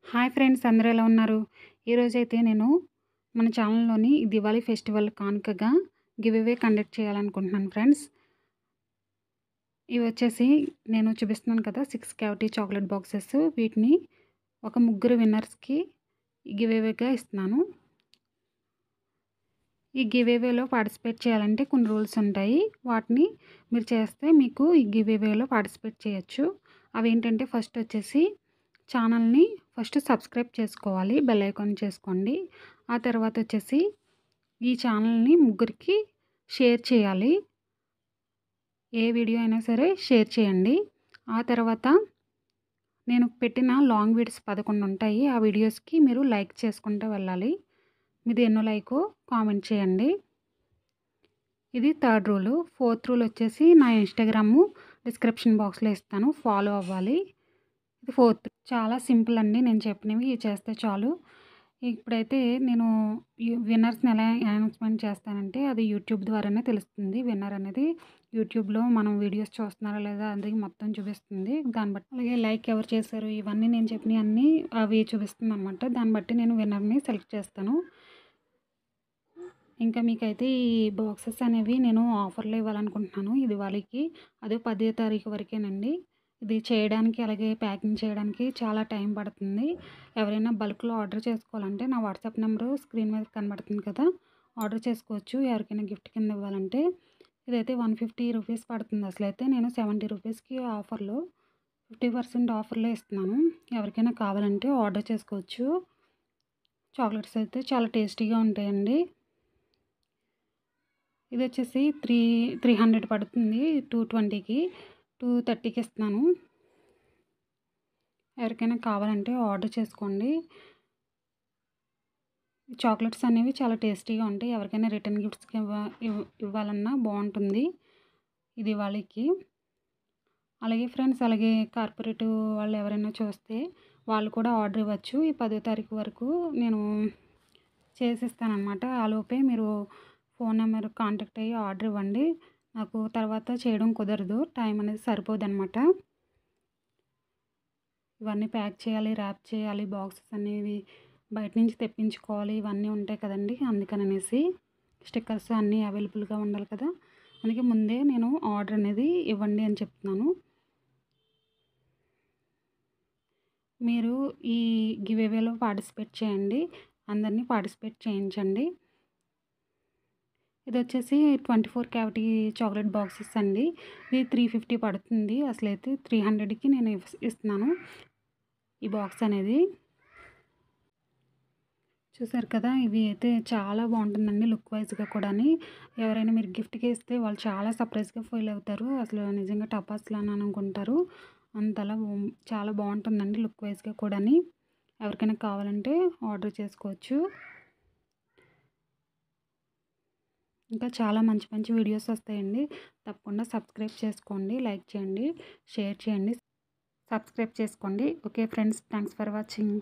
Hi friends, అందరూ ఎలా ఉన్నారు? ఈరోజైతే నేను మన ఛానల్‌లోని దివాళీ ఫెస్టివల్ కానుకగా గివ్ అవే కండక్ట్ చేయాలనుకుంటున్నాను ఫ్రెండ్స్. ఇవి వచ్చేసి నేను చూపిస్తున్నాను కదా, 6 క్యావిటీ చాక్లెట్ బాక్సెస్. వీటిని ఒక ముగ్గురు విన్నర్స్‌కి గివ్ అవేగా ఇస్తున్నాను. ఈ గివ్ అవేలో పార్టిసిపేట్ చేయాలంటే కొన్ని రూల్స్ ఉంటాయి. వాటిని మీరు చేస్తే మీకు ఈ గివ్ అవేలో పార్టిసిపేట్ చేయొచ్చు. అవేంటంటే ఫస్ట్ వచ్చేసి ఛానల్‌ని ఫస్ట్ సబ్స్క్రైబ్ చేసుకోవాలి. బెల్ ఐకాన్ చేసుకోండి. ఆ తర్వాత వచ్చేసి ఈ ఛానల్‌ని ముగ్గురికి షేర్ చేయాలి. ఏ వీడియో అయినా సరే షేర్ చేయండి. ఆ తర్వాత నేను పెట్టిన లాంగ్ వీడియోస్ 11 ఉంటాయి. ఆ వీడియోస్‌కి మీరు లైక్ చేసుకుంటూ వెళ్ళాలి. మీది ఎన్నో లైకో కామెంట్ చేయండి. ఇది థర్డ్ రూలు. ఫోర్త్ రూల్ వచ్చేసి నా ఇన్‌స్టాగ్రాము డిస్క్రిప్షన్ బాక్స్‌లో ఇస్తాను. ఫాలో అవ్వాలి. ఇది ఫోర్త్. చాలా సింపుల్ అండి. నేను చెప్పినవి చేస్తే చాలు. ఇప్పుడైతే నేను విన్నర్స్‌ని ఎలా అనౌన్స్‌మెంట్ చేస్తానంటే, అది యూట్యూబ్ ద్వారానే తెలుస్తుంది. విన్నర్ అనేది యూట్యూబ్‌లో మనం వీడియోస్ చూస్తున్నారా లేదా అది మొత్తం చూపిస్తుంది. దాన్ని బట్టి అలాగే లైక్ ఎవరు చేశారు, ఇవన్నీ నేను చెప్పినవన్నీ అవి చూపిస్తుందనమాట. దాన్ని బట్టి నేను విన్నర్‌ని సెలెక్ట్ చేస్తాను. ఇంకా మీకైతే ఈ బాక్సెస్ అనేవి నేను ఆఫర్‌లో ఇవ్వాలనుకుంటున్నాను ఈ దివాళీకి. అది 10వ తారీఖు వరకేనండి. ఇది చేయడానికి అలాగే ప్యాకింగ్ చేయడానికి చాలా టైం పడుతుంది. ఎవరైనా బల్క్‌లో ఆర్డర్ చేసుకోవాలంటే నా వాట్సాప్ నెంబరు స్క్రీన్ మీద కనబడుతుంది కదా, ఆర్డర్ చేసుకోవచ్చు. ఎవరికైనా గిఫ్ట్ కింద ఇవ్వాలంటే. ఇదైతే 150 రూపీస్ పడుతుంది. అసలైతే నేను 70 రూపీస్‌కి ఆఫర్‌లో 50% ఆఫర్‌లో ఇస్తున్నాను. ఎవరికైనా కావాలంటే ఆర్డర్ చేసుకోవచ్చు. చాక్లెట్స్ అయితే చాలా టేస్టీగా ఉంటాయండి. ఇది వచ్చేసి 300 పడుతుంది. 220కి 230కి ఇస్తున్నాను. ఎవరికైనా కావాలంటే ఆర్డర్ చేసుకోండి. చాక్లెట్స్ అనేవి చాలా టేస్టీగా ఉంటాయి. ఎవరికైనా రిటర్న్ గిఫ్ట్స్‌కి ఇవ్వాలన్నా బాగుంటుంది ఈ దివాళీకి. అలాగే ఫ్రెండ్స్, అలాగే కార్పొరేట్ వాళ్ళు ఎవరైనా చూస్తే వాళ్ళు కూడా ఆర్డర్ ఇవ్వచ్చు. ఈ 10వ తారీఖు వరకు నేను చేసిస్తానన్నమాట. ఆలోపే మీరు ఫోన్ నెంబర్ కాంటాక్ట్ అయ్యి ఆర్డర్ ఇవ్వండి. నాకు తర్వాత చేయడం కుదరదు, టైం అనేది సరిపోదన్నమాట. ఇవన్నీ ప్యాక్ చేయాలి, ర్యాప్ చేయాలి, బాక్సెస్ అనేవి బయట నుంచి తెప్పించుకోవాలి, ఇవన్నీ ఉంటాయి కదండి. అందుకనేసి స్టిక్కర్స్ అన్నీ అవైలబుల్గా ఉండాలి కదా, అందుకే ముందే నేను ఆర్డర్ అనేది ఇవ్వండి అని చెప్తున్నాను. మీరు ఈ గివ్ అవేలో పార్టిసిపేట్ చేయండి. అందరినీ పార్టిసిపేట్ చేయించండి. ఇది వచ్చేసి 24 క్యావిటీ చాక్లెట్ బాక్సెస్ అండి. ఇది 350 పడుతుంది. అసలైతే 300కి నేను ఇస్తున్నాను ఈ బాక్స్ అనేది. చూసారు కదా, ఇవి అయితే చాలా బాగుంటుందండి లుక్ వైజ్గా కూడాని. ఎవరైనా మీరు గిఫ్ట్గా ఇస్తే వాళ్ళు చాలా సర్ప్రైజ్గా ఫీల్ అవుతారు. అసలు నిజంగా టపాసులు అని అనుకుంటారు. అంతలా చాలా బాగుంటుందండి లుక్ వైజ్గా కూడాని. ఎవరికైనా కావాలంటే ఆర్డర్ చేసుకోవచ్చు. ఇంకా చాలా మంచి మంచి వీడియోస్ వస్తాయండి. తప్పకుండా సబ్స్క్రైబ్ చేసుకోండి, లైక్ చేయండి, షేర్ చేయండి, సబ్స్క్రైబ్ చేసుకోండి. Okay friends, thanks for watching.